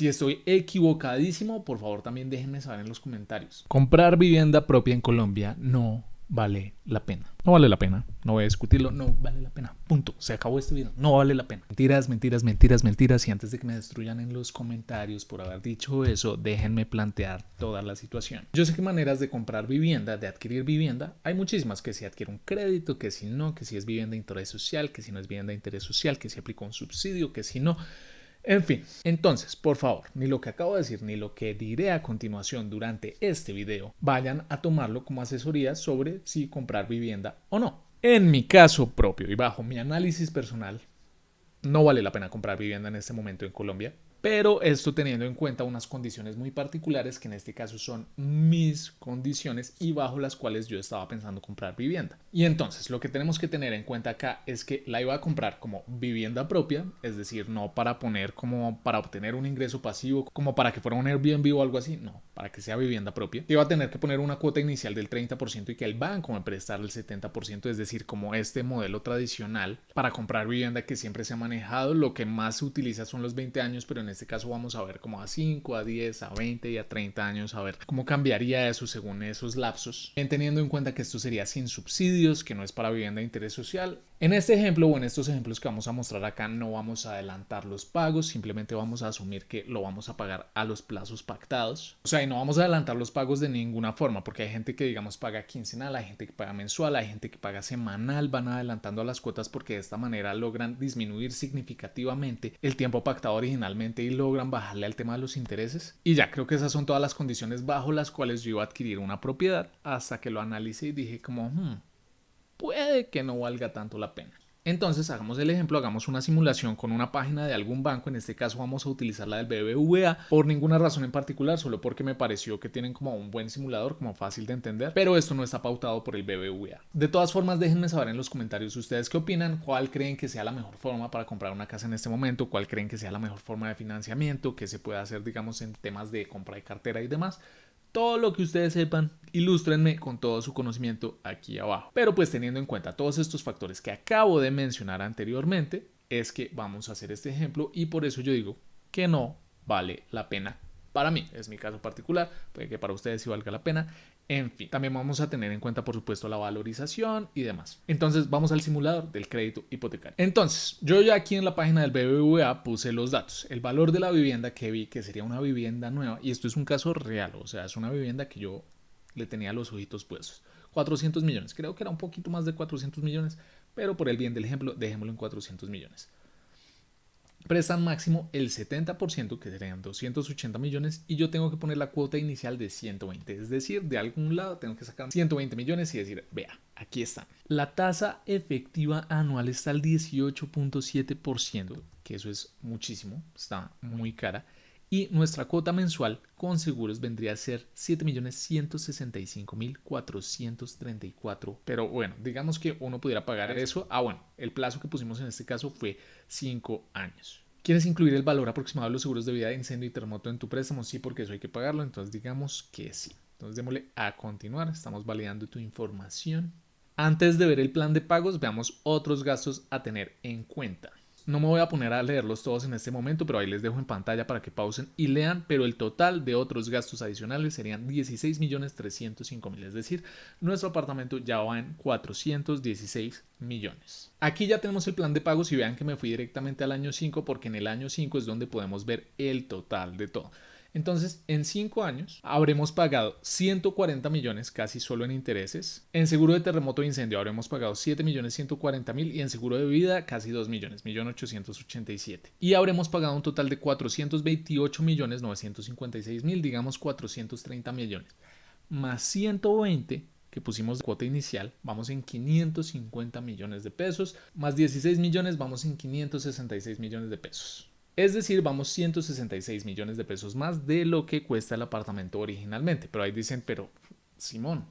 Si estoy equivocadísimo, por favor también déjenme saber en los comentarios. Comprar vivienda propia en Colombia no vale la pena. No vale la pena. No voy a discutirlo. No vale la pena. Punto. Se acabó este video. No vale la pena. Mentiras, mentiras, mentiras, mentiras. Y antes de que me destruyan en los comentarios por haber dicho eso, déjenme plantear toda la situación. Yo sé que maneras de comprar vivienda, de adquirir vivienda, hay muchísimas. Que si adquiere un crédito, que si no, que si es vivienda de interés social, que si no es vivienda de interés social, que si aplica un subsidio, que si no. En fin, entonces, por favor, ni lo que acabo de decir ni lo que diré a continuación durante este video vayan a tomarlo como asesoría sobre si comprar vivienda o no. En mi caso propio y bajo mi análisis personal, no vale la pena comprar vivienda en este momento en Colombia, pero esto teniendo en cuenta unas condiciones muy particulares que en este caso son mis condiciones y bajo las cuales yo estaba pensando comprar vivienda. Y entonces lo que tenemos que tener en cuenta acá es que la iba a comprar como vivienda propia, es decir, no para poner como para obtener un ingreso pasivo, como para que fuera un Airbnb o algo así, no, para que sea vivienda propia. Iba a tener que poner una cuota inicial del 30% y que el banco me prestara el 70%, es decir, como este modelo tradicional para comprar vivienda que siempre se ha manejado. Lo que más se utiliza son los 20 años, pero en este caso vamos a ver como a 5, a 10, a 20 y a 30 años, a ver cómo cambiaría eso según esos lapsos, teniendo en cuenta que esto sería sin subsidios, que no es para vivienda de interés social. En este ejemplo o en estos ejemplos que vamos a mostrar acá no vamos a adelantar los pagos, simplemente vamos a asumir que lo vamos a pagar a los plazos pactados. O sea, y no vamos a adelantar los pagos de ninguna forma, porque hay gente que digamos paga quincenal, hay gente que paga mensual, hay gente que paga semanal, van adelantando las cuotas porque de esta manera logran disminuir significativamente el tiempo pactado originalmente y logran bajarle al tema de los intereses. Y ya creo que esas son todas las condiciones bajo las cuales yo iba a adquirir una propiedad hasta que lo analicé y dije como, puede que no valga tanto la pena. Entonces hagamos el ejemplo, hagamos una simulación con una página de algún banco, en este caso vamos a utilizar la del BBVA por ninguna razón en particular, solo porque me pareció que tienen como un buen simulador, como fácil de entender, pero esto no está pautado por el BBVA. De todas formas, déjenme saber en los comentarios ustedes qué opinan, cuál creen que sea la mejor forma para comprar una casa en este momento, cuál creen que sea la mejor forma de financiamiento, qué se puede hacer digamos en temas de compra de cartera y demás. Todo lo que ustedes sepan, ilústrenme con todo su conocimiento aquí abajo. Pero pues teniendo en cuenta todos estos factores que acabo de mencionar anteriormente, es que vamos a hacer este ejemplo y por eso yo digo que no vale la pena. Para mí, es mi caso particular, puede que para ustedes sí valga la pena. En fin, también vamos a tener en cuenta, por supuesto, la valorización y demás. Entonces, vamos al simulador del crédito hipotecario. Entonces, yo ya aquí en la página del BBVA puse los datos. El valor de la vivienda que vi que sería una vivienda nueva, y esto es un caso real, o sea, es una vivienda que yo le tenía los ojitos puestos. 400 millones, creo que era un poquito más de 400 millones, pero por el bien del ejemplo, dejémoslo en 400 millones. Prestan máximo el 70%, que serían 280 millones, y yo tengo que poner la cuota inicial de 120, es decir, de algún lado tengo que sacar 120 millones y decir, vea, aquí están. La tasa efectiva anual está al 18.7%, que eso es muchísimo, está muy cara, y nuestra cuota mensual con seguros vendría a ser 7.165.434. Pero bueno, digamos que uno pudiera pagar eso. Bueno, el plazo que pusimos en este caso fue 5 años. ¿Quieres incluir el valor aproximado de los seguros de vida, de incendio y terremoto en tu préstamo? Sí, porque eso hay que pagarlo. Entonces digamos que sí. Entonces démosle a continuar. Estamos validando tu información. Antes de ver el plan de pagos, veamos otros gastos a tener en cuenta. No me voy a poner a leerlos todos en este momento, pero ahí les dejo en pantalla para que pausen y lean, pero el total de otros gastos adicionales serían 16.305.000, es decir, nuestro apartamento ya va en 416 millones. Aquí ya tenemos el plan de pagos y vean que me fui directamente al año 5 porque en el año 5 es donde podemos ver el total de todo. Entonces, en 5 años habremos pagado 140 millones casi solo en intereses. En seguro de terremoto e incendio habremos pagado 7.140.000 y en seguro de vida casi 2 millones, 1.887. Y habremos pagado un total de 428.956.000, digamos 430 millones. Más 120 que pusimos de cuota inicial, vamos en 550 millones de pesos, más 16 millones, vamos en 566 millones de pesos. Es decir, vamos 166 millones de pesos más de lo que cuesta el apartamento originalmente. Pero ahí dicen, pero Simón,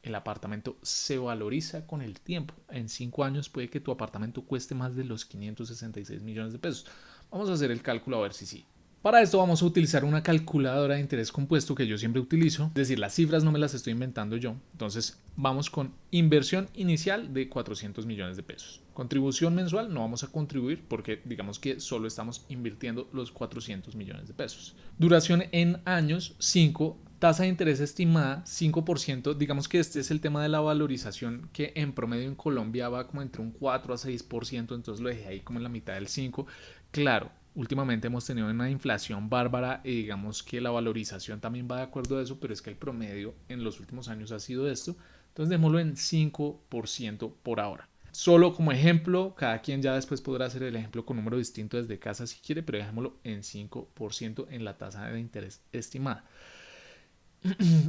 el apartamento se valoriza con el tiempo. En 5 años puede que tu apartamento cueste más de los 566 millones de pesos. Vamos a hacer el cálculo a ver si sí. Para esto vamos a utilizar una calculadora de interés compuesto que yo siempre utilizo, es decir, las cifras no me las estoy inventando yo. Entonces vamos con inversión inicial de 400 millones de pesos. Contribución mensual no vamos a contribuir porque digamos que solo estamos invirtiendo los 400 millones de pesos. Duración en años 5. Tasa de interés estimada 5%, digamos que este es el tema de la valorización que en promedio en Colombia va como entre un 4 a 6%, entonces lo dejé ahí como en la mitad del 5%. Claro, últimamente hemos tenido una inflación bárbara y digamos que la valorización también va de acuerdo a eso, pero es que el promedio en los últimos años ha sido esto, entonces démoslo en 5% por ahora. Solo como ejemplo, cada quien ya después podrá hacer el ejemplo con número distinto desde casa si quiere, pero dejémoslo en 5% en la tasa de interés estimada.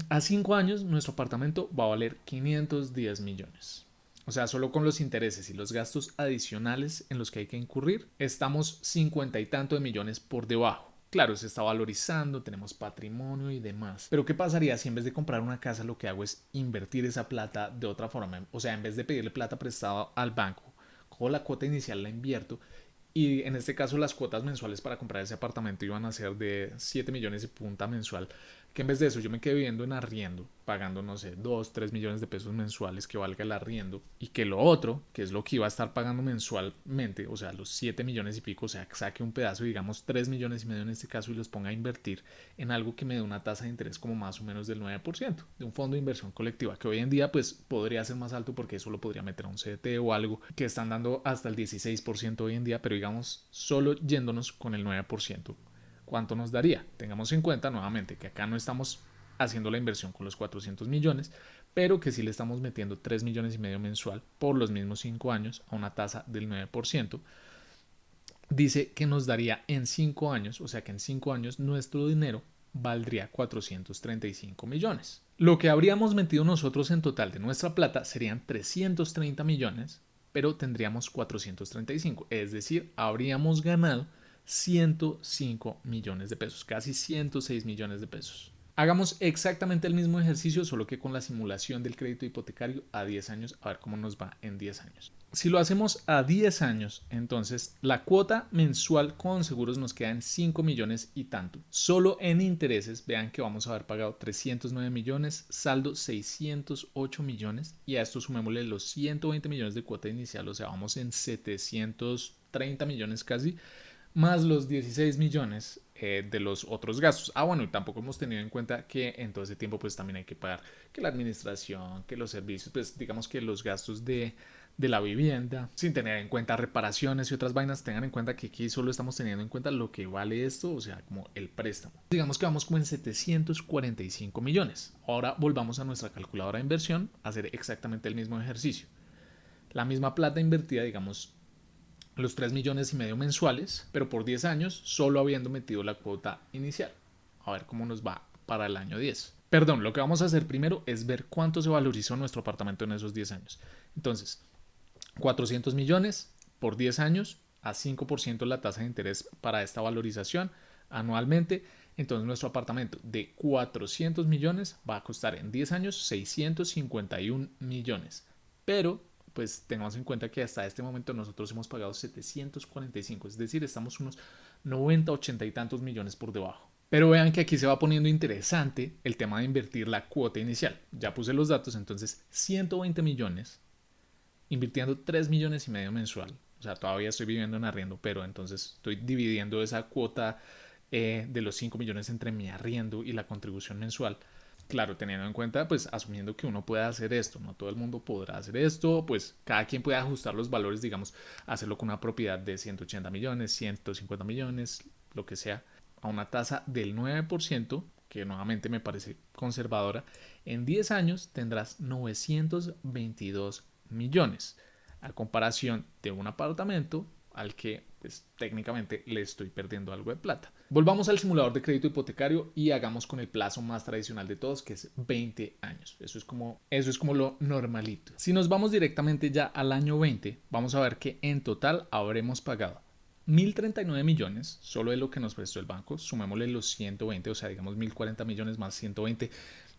A 5 años nuestro apartamento va a valer 510 millones. O sea, solo con los intereses y los gastos adicionales en los que hay que incurrir, estamos 50 y tanto de millones por debajo. Claro, se está valorizando, tenemos patrimonio y demás. Pero ¿qué pasaría si en vez de comprar una casa lo que hago es invertir esa plata de otra forma? O sea, en vez de pedirle plata prestada al banco, cojo la cuota inicial, la invierto y en este caso las cuotas mensuales para comprar ese apartamento iban a ser de 7 millones y punta mensual, que en vez de eso yo me quedé viviendo en arriendo, pagando no sé, 2 3 millones de pesos mensuales que valga el arriendo, y que lo otro, que es lo que iba a estar pagando mensualmente, o sea, los 7 millones y pico, o sea, saque un pedazo, digamos 3 millones y medio en este caso y los ponga a invertir en algo que me dé una tasa de interés como más o menos del 9%, de un fondo de inversión colectiva, que hoy en día pues podría ser más alto porque eso lo podría meter a un CDT o algo, que están dando hasta el 16% hoy en día, pero digamos solo yéndonos con el 9%. ¿Cuánto nos daría? Tengamos en cuenta nuevamente que acá no estamos haciendo la inversión con los 400 millones, pero que sí le estamos metiendo 3 millones y medio mensual por los mismos 5 años a una tasa del 9%. Dice que nos daría en 5 años, o sea que en 5 años nuestro dinero valdría 435 millones. Lo que habríamos metido nosotros en total de nuestra plata serían 330 millones, pero tendríamos 435, es decir, habríamos ganado 105 millones de pesos, casi 106 millones de pesos. Hagamos exactamente el mismo ejercicio, solo que con la simulación del crédito hipotecario a 10 años, a ver cómo nos va en 10 años. Si lo hacemos a 10 años, entonces la cuota mensual con seguros nos queda en 5 millones y tanto. Solo en intereses, vean que vamos a haber pagado 309 millones, saldo 608 millones y a esto sumémosle los 120 millones de cuota inicial, o sea, vamos en 730 millones casi, más los 16 millones de los otros gastos. Bueno, y tampoco hemos tenido en cuenta que en todo ese tiempo pues también hay que pagar que la administración, que los servicios, pues digamos que los gastos de la vivienda, sin tener en cuenta reparaciones y otras vainas. Tengan en cuenta que aquí solo estamos teniendo en cuenta lo que vale esto, o sea, como el préstamo. Digamos que vamos como en 745 millones. Ahora volvamos a nuestra calculadora de inversión a hacer exactamente el mismo ejercicio. La misma plata invertida, digamos, los 3 millones y medio mensuales, pero por 10 años, solo habiendo metido la cuota inicial. A ver cómo nos va para el año 10. Perdón, lo que vamos a hacer primero es ver cuánto se valorizó nuestro apartamento en esos 10 años. Entonces, 400 millones por 10 años, a 5% la tasa de interés para esta valorización anualmente. Entonces nuestro apartamento de 400 millones va a costar en 10 años 651 millones. Pero pues tengamos en cuenta que hasta este momento nosotros hemos pagado 745, es decir, estamos unos 90, 80 y tantos millones por debajo. Pero vean que aquí se va poniendo interesante el tema de invertir la cuota inicial. Ya puse los datos, entonces 120 millones, invirtiendo 3 millones y medio mensual. O sea, todavía estoy viviendo en arriendo, pero entonces estoy dividiendo esa cuota de los 5 millones entre mi arriendo y la contribución mensual. Claro, teniendo en cuenta, pues asumiendo que uno puede hacer esto, no todo el mundo podrá hacer esto, pues cada quien puede ajustar los valores, digamos, hacerlo con una propiedad de 180 millones, 150 millones, lo que sea, a una tasa del 9%, que nuevamente me parece conservadora. En 10 años tendrás 922 millones, a comparación de un apartamento al que pues técnicamente le estoy perdiendo algo de plata. Volvamos al simulador de crédito hipotecario y hagamos con el plazo más tradicional de todos, que es 20 años. Eso es como lo normalito. Si nos vamos directamente ya al año 20, vamos a ver que en total habremos pagado 1.039 millones, solo de lo que nos prestó el banco, sumémosle los 120, o sea, digamos 1.040 millones más 120,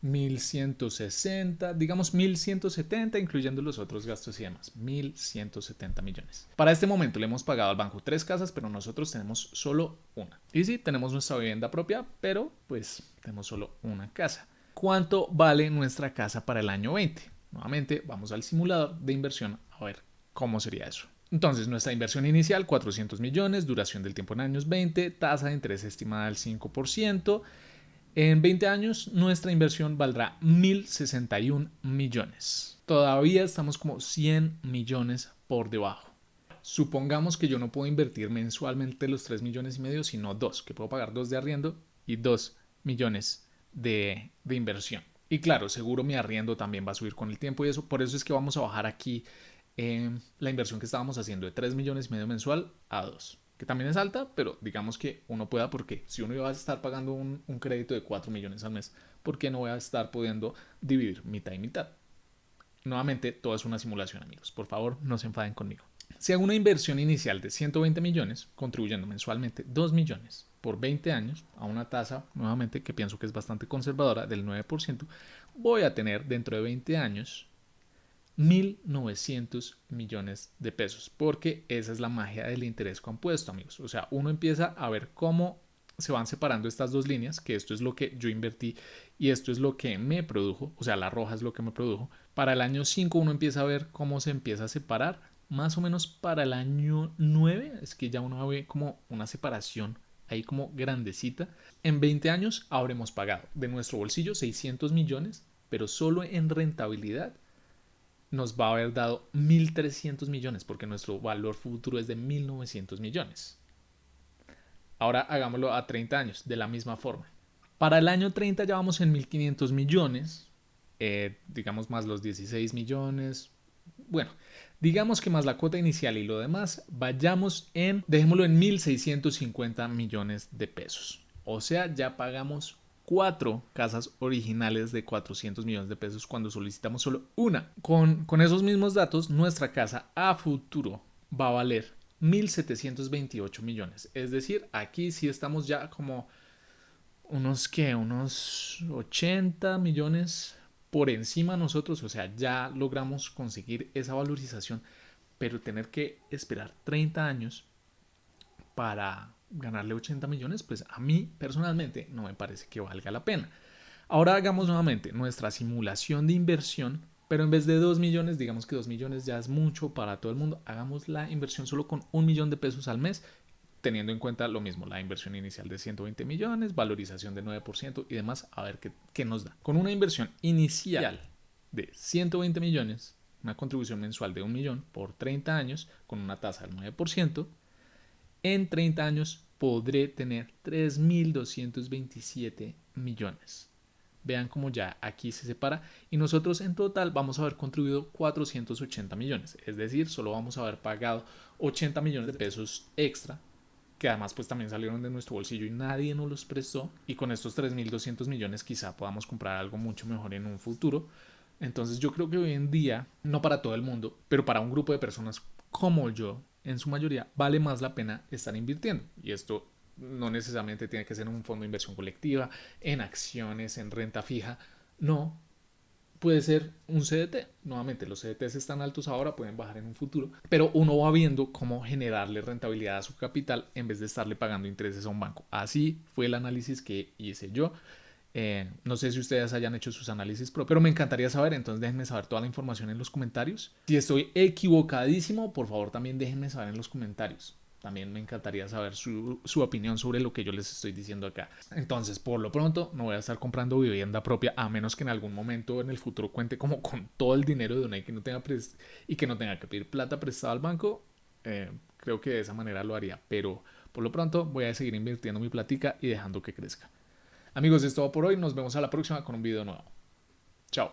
1.160, digamos 1.170, incluyendo los otros gastos y demás. 1.170 millones. Para este momento le hemos pagado al banco 3 casas, pero nosotros tenemos solo una. Y sí, tenemos nuestra vivienda propia, pero pues tenemos solo una casa. ¿Cuánto vale nuestra casa para el año 20? Nuevamente, vamos al simulador de inversión a ver cómo sería eso. Entonces, nuestra inversión inicial, 400 millones, duración del tiempo en años 20, tasa de interés estimada del 5%. En 20 años, nuestra inversión valdrá 1.061 millones. Todavía estamos como 100 millones por debajo. Supongamos que yo no puedo invertir mensualmente los 3 millones y medio, sino 2, que puedo pagar 2 de arriendo y 2 millones de inversión. Y claro, seguro mi arriendo también va a subir con el tiempo y eso. Por eso es que vamos a bajar aquí la inversión que estábamos haciendo de 3 millones y medio mensual a 2. Que también es alta, pero digamos que uno pueda, porque si uno iba a estar pagando un crédito de 4 millones al mes, ¿por qué no voy a estar pudiendo dividir mitad y mitad? Nuevamente, todo es una simulación, amigos. Por favor, no se enfaden conmigo. Si hago una inversión inicial de 120 millones, contribuyendo mensualmente 2 millones por 20 años, a una tasa, nuevamente, que pienso que es bastante conservadora, del 9%, voy a tener dentro de 20 años 1.900 millones de pesos, porque esa es la magia del interés compuesto, amigos. O sea, uno empieza a ver cómo se van separando estas dos líneas, que esto es lo que yo invertí y esto es lo que me produjo, o sea, la roja es lo que me produjo. Para el año 5 uno empieza a ver cómo se empieza a separar, más o menos para el año 9, es que ya uno ve como una separación ahí como grandecita. En 20 años habremos pagado de nuestro bolsillo 600 millones, pero solo en rentabilidad nos va a haber dado 1.300 millones, porque nuestro valor futuro es de 1.900 millones. Ahora hagámoslo a 30 años, de la misma forma. Para el año 30 ya vamos en 1.500 millones, digamos más los 16 millones. Bueno, digamos que más la cuota inicial y lo demás, vayamos en, dejémoslo en 1.650 millones de pesos. O sea, ya pagamos 4 casas originales de 400 millones de pesos cuando solicitamos solo una. Con esos mismos datos, nuestra casa a futuro va a valer 1.728 millones. Es decir, aquí sí estamos ya como unos 80 millones por encima nosotros. O sea, ya logramos conseguir esa valorización, pero tener que esperar 30 años para ganarle 80 millones, pues a mí personalmente no me parece que valga la pena. Ahora hagamos nuevamente nuestra simulación de inversión, pero en vez de 2 millones, digamos que 2 millones ya es mucho para todo el mundo, hagamos la inversión solo con 1 millón de pesos al mes, teniendo en cuenta lo mismo, la inversión inicial de 120 millones, valorización de 9% y demás, a ver qué nos da. Con una inversión inicial de 120 millones, una contribución mensual de 1 millón por 30 años, con una tasa del 9%, en 30 años podré tener 3.227 millones. Vean cómo ya aquí se separa y nosotros en total vamos a haber contribuido 480 millones. Es decir, solo vamos a haber pagado 80 millones de pesos extra, que además pues también salieron de nuestro bolsillo y nadie nos los prestó. Y con estos 3.200 millones quizá podamos comprar algo mucho mejor en un futuro. Entonces yo creo que hoy en día, no para todo el mundo, pero para un grupo de personas como yo, en su mayoría, vale más la pena estar invirtiendo. Y esto no necesariamente tiene que ser en un fondo de inversión colectiva, en acciones, en renta fija. No, puede ser un CDT. Nuevamente, los CDTs están altos ahora, pueden bajar en un futuro, pero uno va viendo cómo generarle rentabilidad a su capital en vez de estarle pagando intereses a un banco. Así fue el análisis que hice yo. No sé si ustedes hayan hecho sus análisis propios, pero me encantaría saber, entonces déjenme saber toda la información en los comentarios. Si estoy equivocadísimo, por favor también déjenme saber en los comentarios. También me encantaría saber su opinión sobre lo que yo les estoy diciendo acá. Entonces, por lo pronto, no voy a estar comprando vivienda propia, a menos que en algún momento en el futuro cuente como con todo el dinero de una y que no tenga que pedir plata prestada al banco. Creo que de esa manera lo haría, pero por lo pronto voy a seguir invirtiendo mi platica y dejando que crezca. Amigos, esto va por hoy. Nos vemos a la próxima con un video nuevo.